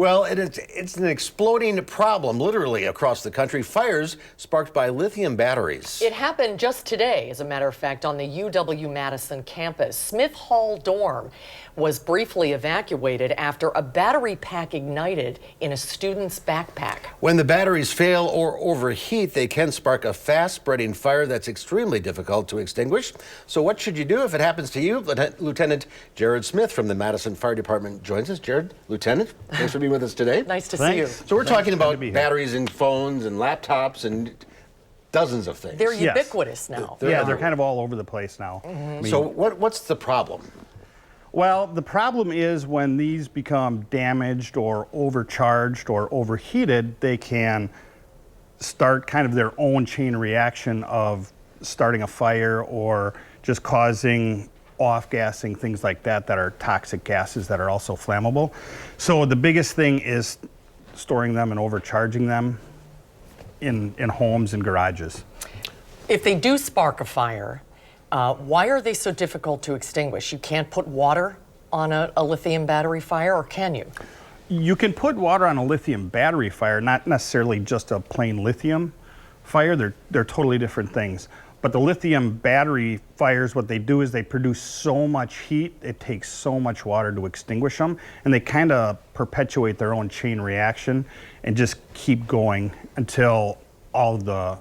Well, it's an exploding problem, literally, across the country. Fires sparked by lithium batteries. It happened just today, as a matter of fact, on the UW-Madison campus. Smith Hall dorm was briefly evacuated after a battery pack ignited in a student's backpack. When the batteries fail or overheat, they can spark a fast-spreading fire that's extremely difficult to extinguish. So what should you do if it happens to you? Lieutenant Jarad Schmitt from the Madison Fire Department joins us. Jarad, Lieutenant, thanks for being with us today. Nice to see you. So we're talking about batteries in phones and laptops and dozens of things. They're ubiquitous now. They're kind of all over the place now. Mm-hmm. So what's the problem? Well, the problem is when these become damaged or overcharged or overheated, they can start kind of their own chain reaction of starting a fire or just causing off-gassing, things like that, that are toxic gases that are also flammable. So the biggest thing is storing them and overcharging them in homes and garages. If they do spark a fire, why are they so difficult to extinguish? You can't put water on a lithium battery fire, or can you? You can put water on a lithium battery fire, not necessarily just a plain lithium fire. They're totally different things. But the lithium battery fires, what they do is they produce so much heat, it takes so much water to extinguish them, and they kind of perpetuate their own chain reaction and just keep going until all of the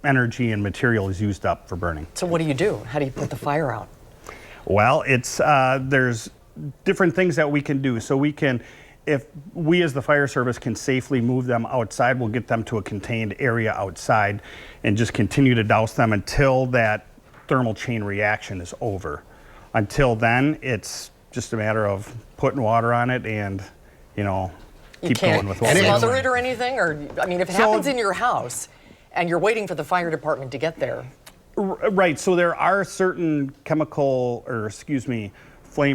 energy and material is used up for burning. So what do you do? How do you put the fire out? Well, there's different things that we can do. So we can, if we as the fire service can safely move them outside, we'll get them to a contained area outside and just continue to douse them until that thermal chain reaction is over. Until then, it's just a matter of putting water on it and, keep going with what we're doing. You can't smother it or anything? Or, I mean, if it happens in your house and you're waiting for the fire department to get there. Right, so there are certain flame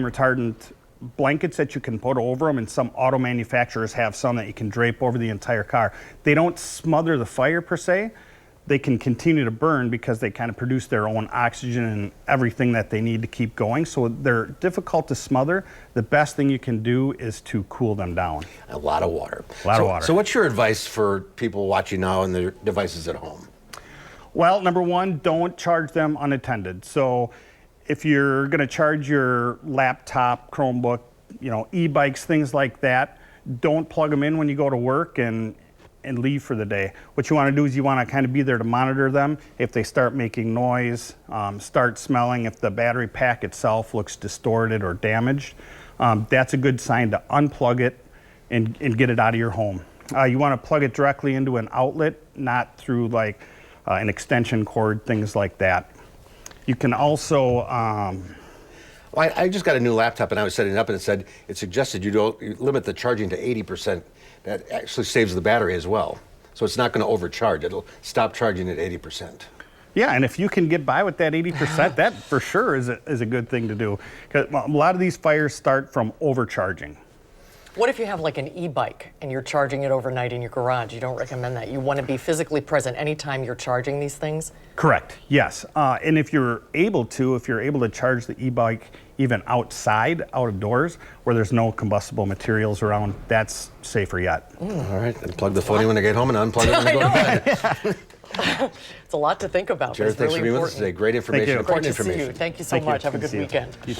retardant blankets that you can put over them, and some auto manufacturers have some that you can drape over the entire car. They don't smother the fire per se. They can continue to burn because they kind of produce their own oxygen and everything that they need to keep going. So they're difficult to smother. The best thing you can do is to cool them down. A lot of water. A lot of water. So what's your advice for people watching now and their devices at home? Well, number one, don't charge them unattended. So if you're going to charge your laptop, Chromebook, e-bikes, things like that, don't plug them in when you go to work and leave for the day. What you want to do is you want to kind of be there to monitor them. If they start making noise, start smelling, if the battery pack itself looks distorted or damaged, that's a good sign to unplug it and get it out of your home. You want to plug it directly into an outlet, not through like an extension cord, things like that. You can also... I just got a new laptop and I was setting it up and it suggested you limit the charging to 80%. That actually saves the battery as well. So it's not going to overcharge. It'll stop charging at 80%. Yeah, and if you can get by with that 80%, that for sure is a good thing to do. Because a lot of these fires start from overcharging. What if you have like an e-bike and you're charging it overnight in your garage? You don't recommend that. You want to be physically present anytime you're charging these things? Correct, yes. And if you're able to charge the e-bike even outside, out of doors, where there's no combustible materials around, that's safer yet. All right, and plug the phone in when I get home and unplug it when I go to bed. It's a lot to think about. Jarad, thanks for being with us today. Great information, important information. Thank you so much. Have a good weekend.